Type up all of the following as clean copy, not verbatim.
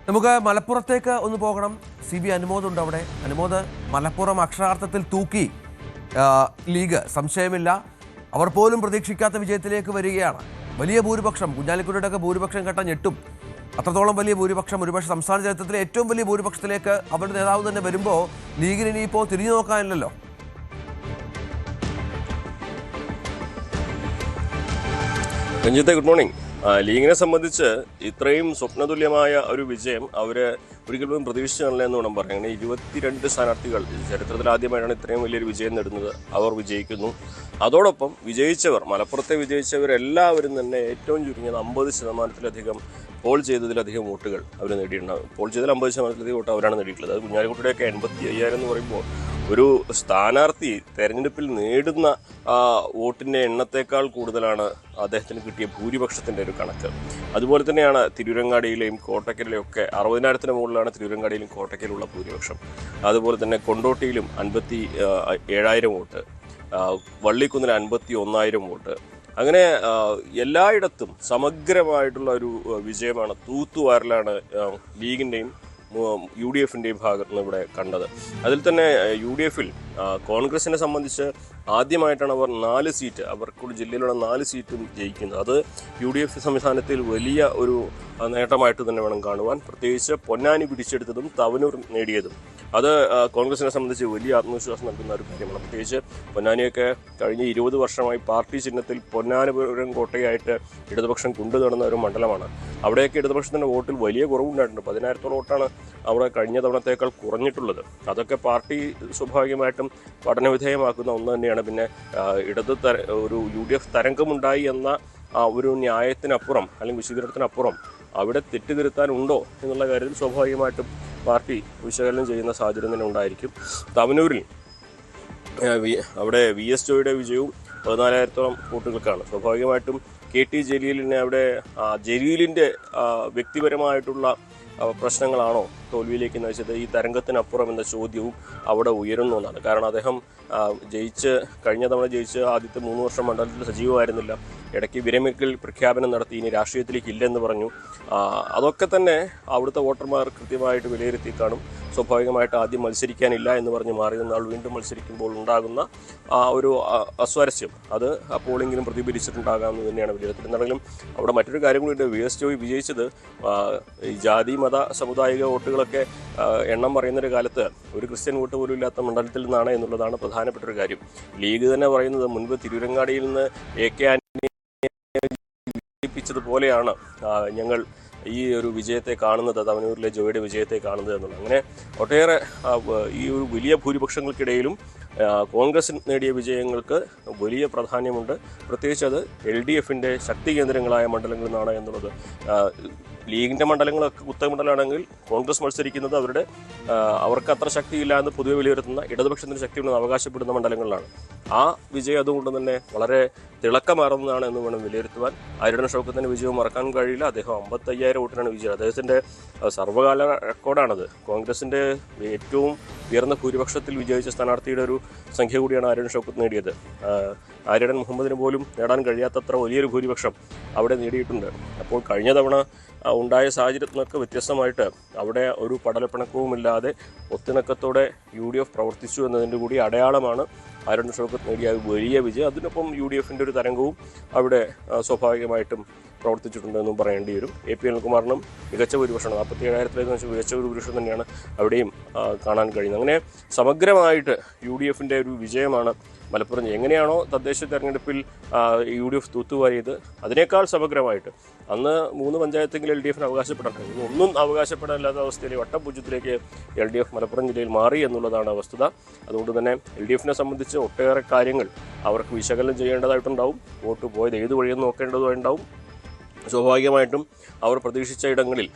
നമുക്ക് മലപ്പുറത്തേക്ക് ഒന്ന് പോകണം. CB അനുമോദ് ഉണ്ട് അവിടെ. അനുമോദ്, മലപ്പുറം അക്ഷരാർത്ഥത്തിൽ തൂക്കി ലീഗ്, സംശയമില്ല. അവർ പോലും പ്രതീക്ഷിക്കാത്ത വിജയത്തിലേക്ക് വരികയാണ്. വലിയ ഭൂരിപക്ഷം, കുഞ്ഞാലിക്കുട്ടിയുടെയൊക്കെ ഭൂരിപക്ഷം കേട്ട ഞെട്ടും. അത്രത്തോളം വലിയ ഭൂരിപക്ഷം, ഒരുപക്ഷെ സംസ്ഥാന ചരിത്രത്തിലെ ഏറ്റവും വലിയ ഭൂരിപക്ഷത്തിലേക്ക് അവരുടെ നേതാവ് തന്നെ വരുമ്പോൾ ലീഗിന് ഇനിയിപ്പോൾ തിരിഞ്ഞു നോക്കാനില്ലല്ലോ. രഞ്ജിത്തെ, ഗുഡ് മോർണിംഗ്. ലീഗിനെ സംബന്ധിച്ച് ഇത്രയും സ്വപ്നതുല്യമായ ഒരു വിജയം അവർ ഒരിക്കലും പ്രതീക്ഷിച്ചില്ല എന്ന് വേണം പറയാം. അങ്ങനെ 22 സ്ഥാനാർത്ഥികൾ ചരിത്രത്തിൽ ആദ്യമായിട്ടാണ് ഇത്രയും വലിയൊരു വിജയം നേടുന്നത്. അവർ വിജയിക്കുന്നു. അതോടൊപ്പം വിജയിച്ചവർ, മലപ്പുറത്തെ വിജയിച്ചവരെല്ലാവരും തന്നെ ഏറ്റവും ചുരുങ്ങിയത് 50%-ലധികം പോൾ ചെയ്തതിലധികം വോട്ടുകൾ അവർ നേടിയിട്ടുണ്ടാകും. പോൾ ചെയ്തതിൽ 50%-ലധികം വോട്ട് അവരാണ് നേടിയിട്ടുള്ളത്. അത് കുഞ്ഞാലിക്കുട്ടിയുടെയൊക്കെ 85,000 എന്ന് പറയുമ്പോൾ ഒരു സ്ഥാനാർത്ഥി തെരഞ്ഞെടുപ്പിൽ നേടുന്ന വോട്ടിൻ്റെ എണ്ണത്തേക്കാൾ കൂടുതലാണ് അദ്ദേഹത്തിന് കിട്ടിയ ഭൂരിപക്ഷത്തിൻ്റെ ഒരു കണക്ക്. അതുപോലെ തന്നെയാണ് തിരൂരങ്ങാടിയിലെയും കോട്ടക്കലിലെയും ഒക്കെ 60,000-ന് മുകളിലാണ് തിരൂരങ്ങാടിയിലും കോട്ടക്കലുള്ള ഭൂരിപക്ഷം. അതുപോലെ തന്നെ കൊണ്ടോട്ടിയിലും 57,000 വോട്ട്, വള്ളിക്കുന്നിൽ 51,000 വോട്ട്. അങ്ങനെ എല്ലായിടത്തും സമഗ്രമായിട്ടുള്ള ഒരു വിജയമാണ്, തൂത്തുവാരലാണ് ലീഗിൻ്റെയും UDF-ൻ്റെയും ഭാഗത്ത് നിന്ന് ഇവിടെ കണ്ടത്. അതിൽ തന്നെ UDF-ൽ കോൺഗ്രസിനെ സംബന്ധിച്ച് ആദ്യമായിട്ടാണ് അവർ 4 സീറ്റ്, അവർക്കുള്ള ജില്ലയിലുള്ള 4 സീറ്റും ജയിക്കുന്നത്. അത് UDF സംവിധാനത്തിൽ വലിയ ഒരു നേട്ടമായിട്ട് തന്നെ വേണം കാണുവാൻ. പ്രത്യേകിച്ച് പൊന്നാനി പിടിച്ചെടുത്തതും തവനൂർ നേടിയതും അത് കോൺഗ്രസിനെ സംബന്ധിച്ച് വലിയ ആത്മവിശ്വാസം നൽകുന്ന ഒരു കാര്യമാണ്. പ്രത്യേകിച്ച് പൊന്നാനിയൊക്കെ കഴിഞ്ഞ 20 വർഷമായി പാർട്ടി ചിഹ്നത്തിൽ പൊന്നാനിപുരം കോട്ടയായിട്ട് ഇടതുപക്ഷം കൊണ്ടു നടന്ന ഒരു മണ്ഡലമാണ്. അവിടെയൊക്കെ ഇടതുപക്ഷത്തിൻ്റെ വോട്ടിൽ വലിയ കുറവുണ്ടായിട്ടുണ്ട്. 10,000-ഓളം വോട്ടാണ് അവിടെ കഴിഞ്ഞ തവണത്തേക്കാൾ കുറഞ്ഞിട്ടുള്ളത്. അതൊക്കെ പാർട്ടി സ്വാഭാവികമായിട്ടും പഠനവിധേയമാക്കുന്ന ഒന്ന് തന്നെയാണ്. പിന്നെ ഒരു UDF തരംഗമുണ്ടായി എന്ന ഒരു ന്യായത്തിനപ്പുറം അല്ലെങ്കിൽ വിശദീകരണത്തിനപ്പുറം അവിടെ തെറ്റുതിരുത്താനുണ്ടോ എന്നുള്ള കാര്യത്തിൽ സ്വാഭാവികമായിട്ടും പാർട്ടി വിശകലനം ചെയ്യുന്ന സാഹചര്യം തന്നെ ഉണ്ടായിരിക്കും. തവനൂരിൽ അവിടെ VS ജോയിയുടെ വിജയവും 14,000-ഓളം വോട്ടുകൾക്കാണ്. സ്വാഭാവികമായിട്ടും KT ജലീലിനെ അവിടെ ജലീലിൻ്റെ വ്യക്തിപരമായിട്ടുള്ള പ്രശ്നങ്ങളാണോ തോൽവിയിലേക്ക് നയിച്ചത്, ഈ തരംഗത്തിനപ്പുറം എന്ന ചോദ്യവും അവിടെ ഉയരുന്നു എന്നാണ്. കാരണം അദ്ദേഹം കഴിഞ്ഞ തവണ ജയിച്ച് ആദ്യത്തെ 3 വർഷം മണ്ഡലത്തിൽ സജീവമായിരുന്നില്ല. ഇടയ്ക്ക് വിരമിക്കൽ പ്രഖ്യാപനം നടത്തി, ഇനി രാഷ്ട്രീയത്തിലേക്ക് ഇല്ലെന്ന് പറഞ്ഞു. അതൊക്കെ തന്നെ അവിടുത്തെ വോട്ടർമാർ കൃത്യമായിട്ട് വിലയിരുത്തി കാണും. സ്വാഭാവികമായിട്ട് ആദ്യം മത്സരിക്കാനില്ല എന്ന് പറഞ്ഞ് മാറി നിന്നാൾ വീണ്ടും മത്സരിക്കുമ്പോൾ ഉണ്ടാകുന്ന ഒരു അസ്വാരസ്യം അത് പോളിംഗിലും പ്രതിഫലിച്ചിട്ടുണ്ടാകാമെന്ന് തന്നെയാണ് വിലയിരുത്തൽ. എന്നാണെങ്കിലും അവിടെ മറ്റൊരു കാര്യം കൂടി ഉണ്ട്. VS ജോയി വിജയിച്ചത് ഈ ജാതി മത സമുദായിക വോട്ടുകളൊക്കെ എണ്ണം പറയുന്നൊരു കാലത്ത് ഒരു ക്രിസ്ത്യൻ വോട്ട് പോലും ഇല്ലാത്ത മണ്ഡലത്തിൽ നിന്നാണ് എന്നുള്ളതാണ് പ്രധാനപ്പെട്ട ഒരു കാര്യം. ലീഗ് തന്നെ പറയുന്നത് മുൻപ് തിരൂരങ്ങാടിയിൽ നിന്ന് AK ആന്റണിയെ വിജയിപ്പിച്ചതുപോലെയാണ് ഞങ്ങൾ ഈ ഒരു വിജയത്തെ കാണുന്നത്, തവനൂരിലെ ജോയിയുടെ വിജയത്തെ കാണുന്നത് എന്നുള്ളത്. അങ്ങനെ ഒട്ടേറെ ഈ ഒരു വലിയ ഭൂരിപക്ഷങ്ങൾക്കിടയിലും കോൺഗ്രസ് നേടിയ വിജയങ്ങൾക്ക് വലിയ പ്രാധാന്യമുണ്ട്. പ്രത്യേകിച്ച് അത് LDF-ൻ്റെ ശക്തി കേന്ദ്രങ്ങളായ മണ്ഡലങ്ങളിൽ നിന്നാണ് എന്നുള്ളത്. ലീഗിൻ്റെ മണ്ഡലങ്ങളൊക്കെ കുത്തമണ്ഡലമാണെങ്കിൽ കോൺഗ്രസ് മത്സരിക്കുന്നത് അവർക്ക് അത്ര ശക്തിയില്ല എന്ന് പൊതുവെ വിലയിരുത്തുന്ന, ഇടതുപക്ഷത്തിന് ശക്തിയുണ്ടെന്ന് അവകാശപ്പെടുന്ന മണ്ഡലങ്ങളിലാണ്. ആ വിജയം അതുകൊണ്ട് തന്നെ വളരെ തിളക്കമാറുന്നതാണ് എന്ന് വേണം വിലയിരുത്തുവാൻ. ആര്യടൻ ഷൗക്കത്തിൻ്റെ വിജയം മറക്കാൻ കഴിയില്ല. അദ്ദേഹം 55,000 വോട്ടിനാണ് വിജയം. അദ്ദേഹത്തിൻ്റെ സർവ്വകാല റെക്കോർഡാണത്. കോൺഗ്രസിൻ്റെ ഏറ്റവും ഉയർന്ന ഭൂരിപക്ഷത്തിൽ വിജയിച്ച സ്ഥാനാർത്ഥിയുടെ ഒരു സംഖ്യ കൂടിയാണ് ആര്യടൻ ഷൗക്കത്ത് നേടിയത്. ആര്യടൻ മുഹമ്മദിന് പോലും നേടാൻ കഴിയാത്തത്ര വലിയൊരു ഭൂരിപക്ഷം അവിടെ നേടിയിട്ടുണ്ട്. അപ്പോൾ കഴിഞ്ഞ തവണ ഉണ്ടായ സാഹചര്യത്തിനൊക്കെ വ്യത്യസ്തമായിട്ട് അവിടെ ഒരു പടലപ്പിണക്കവുമില്ലാതെ ഒത്തിണക്കത്തോടെ UDF പ്രവർത്തിച്ചു എന്നതിൻ്റെ കൂടി അടയാളമാണ് ആര്യടൻ ഷൗക്കത്ത് നേടിയ വലിയ വിജയം. അതിനൊപ്പം UDF-ൻ്റെ ഒരു തരംഗവും അവിടെ സ്വാഭാവികമായിട്ടും പ്രവർത്തിച്ചിട്ടുണ്ടെന്നും പറയേണ്ടി വരും. AP അനിൽകുമാറിനും മികച്ച ഭൂരിപക്ഷമാണ്, 47,000-ലേക്ക് വെച്ച് മികച്ച ഒരു ഭൂരിപക്ഷം തന്നെയാണ് അവിടെയും കാണാൻ കഴിയുന്നത്. അങ്ങനെ സമഗ്രമായിട്ട് UDF-ൻ്റെ ഒരു വിജയമാണ് മലപ്പുറം. എങ്ങനെയാണോ തദ്ദേശ തെരഞ്ഞെടുപ്പിൽ UDF തൂത്തുവാരിയത് അതിനേക്കാൾ സമഗ്രമായിട്ട് അന്ന് 3 പഞ്ചായത്തെങ്കിലും LDF-ന് അവകാശപ്പെടാൻ ഒന്നും അവകാശപ്പെടാനില്ലാത്ത അവസ്ഥയിൽ വട്ടപൂജ്യത്തിലേക്ക് LDF മലപ്പുറം ജില്ലയിൽ മാറി എന്നുള്ളതാണ് വസ്തുത. അതുകൊണ്ട് തന്നെ LDF-നെ സംബന്ധിച്ച് ഒട്ടേറെ കാര്യങ്ങൾ അവർക്ക് വിശകലനം ചെയ്യേണ്ടതായിട്ടുണ്ടാവും. വോട്ട് പോയത് ഏത് വഴിയെന്ന് നോക്കേണ്ടതുണ്ടാവും. സ്വാഭാവികമായിട്ടും അവർ പ്രതീക്ഷിച്ച ഇടങ്ങളിൽ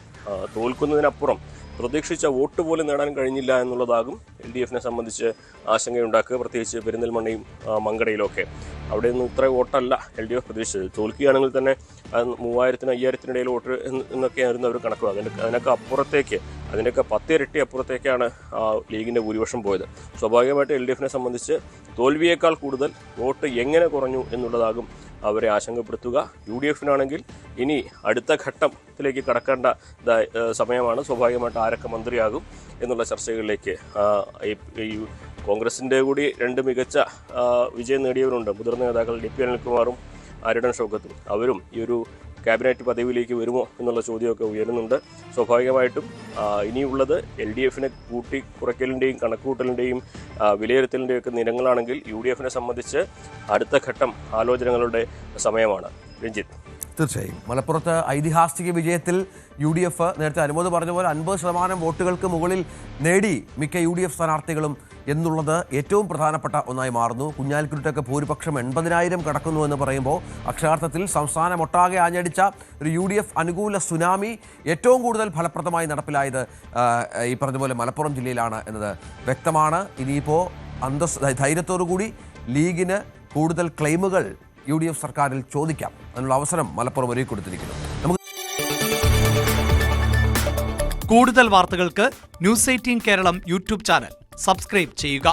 തോൽക്കുന്നതിനപ്പുറം പ്രതീക്ഷിച്ച വോട്ട് പോലും നേടാൻ കഴിഞ്ഞില്ല എന്നുള്ളതാകും LDF-നെ സംബന്ധിച്ച് ആശങ്കയുണ്ടാക്കുക. പ്രത്യേകിച്ച് പെരിന്തൽമണ്ണയും മങ്കടയിലൊക്കെ അവിടെ നിന്ന് ഇത്ര വോട്ടല്ല LDF പ്രതീക്ഷിച്ചത്. തോൽക്കുകയാണെങ്കിൽ തന്നെ 3,000-നും 5,000-നും ഇടയിൽ വോട്ട് എന്നൊക്കെയായിരുന്നു അവർ കണക്കുക. അതിനൊക്കെ അപ്പുറത്തേക്ക്, അതിനൊക്കെ 10 ഇരട്ടി അപ്പുറത്തേക്കാണ് ലീഗിൻ്റെ ഭൂരിപക്ഷം പോയത്. സ്വാഭാവികമായിട്ട് LDF-നെ സംബന്ധിച്ച് തോൽവിയേക്കാൾ കൂടുതൽ വോട്ട് എങ്ങനെ കുറഞ്ഞു എന്നുള്ളതാകും അവരെ ആശങ്കപ്പെടുത്തുക. UDF-നാണെങ്കിൽ ഇനി അടുത്ത ഘട്ടത്തിലേക്ക് കടക്കേണ്ട സമയമാണ്. സ്വാഭാവികമായിട്ട് ആരൊക്കെ മന്ത്രിയാകും എന്നുള്ള ചർച്ചകളിലേക്ക് ഈ കോൺഗ്രസിൻ്റെ കൂടി 2 മികച്ച വിജയം നേടിയവരുണ്ട്. മുതിർന്ന നേതാക്കൾ DP അനിൽകുമാറും ആര്യടൻ ഷൗക്കത്തും. അവരും ഈ ഒരു ക്യാബിനറ്റ് പദവിയിലേക്ക് വരുമോ എന്നുള്ള ചോദ്യമൊക്കെ ഉയരുന്നുണ്ട്. സ്വാഭാവികമായിട്ടും ഇനിയുള്ളത് LDF-നെ കുറയ്ക്കലിൻ്റെയും കണക്കുകൂട്ടലിൻ്റെയും വിലയിരുത്തലിൻ്റെയും ഒക്കെ നിരങ്ങളാണെങ്കിൽ UDF-നെ സംബന്ധിച്ച് അടുത്ത ഘട്ടം ആലോചനകളുടെ സമയമാണ്. രഞ്ജിത്ത്, തീർച്ചയായും മലപ്പുറത്ത് ഐതിഹാസിക വിജയത്തിൽ UDF നേരത്തെ അനുമോദ് പറഞ്ഞ പോലെ 50% വോട്ടുകൾക്ക് മുകളിൽ നേടി മിക്ക UDF സ്ഥാനാർത്ഥികളും എന്നുള്ളത് ഏറ്റവും പ്രധാനപ്പെട്ട ഒന്നായി മാറുന്നു. കുഞ്ഞാലിക്കുരുട്ടൊക്കെ ഭൂരിപക്ഷം 80,000 കടക്കുന്നു എന്ന് പറയുമ്പോൾ അക്ഷരാർത്ഥത്തിൽ സംസ്ഥാനമൊട്ടാകെ ആഞ്ഞടിച്ച ഒരു UDF അനുകൂല സുനാമി ഏറ്റവും കൂടുതൽ ഫലപ്രദമായി നടപ്പിലായത് ഈ പറഞ്ഞ പോലെ മലപ്പുറം ജില്ലയിലാണ് എന്നത് വ്യക്തമാണ്. ഇനിയിപ്പോൾ ധൈര്യത്തോടുകൂടി ലീഗിന് കൂടുതൽ ക്ലെയിമുകൾ UDF സർക്കാരിൽ ചോദിക്കാം. അതിനുള്ള അവസരം മലപ്പുറം ഒരുക്കി കൊടുത്തിരിക്കുന്നു. കൂടുതൽ വാർത്തകൾക്ക് News 18 Keralam YouTube channel subscribe ചെയ്യുക.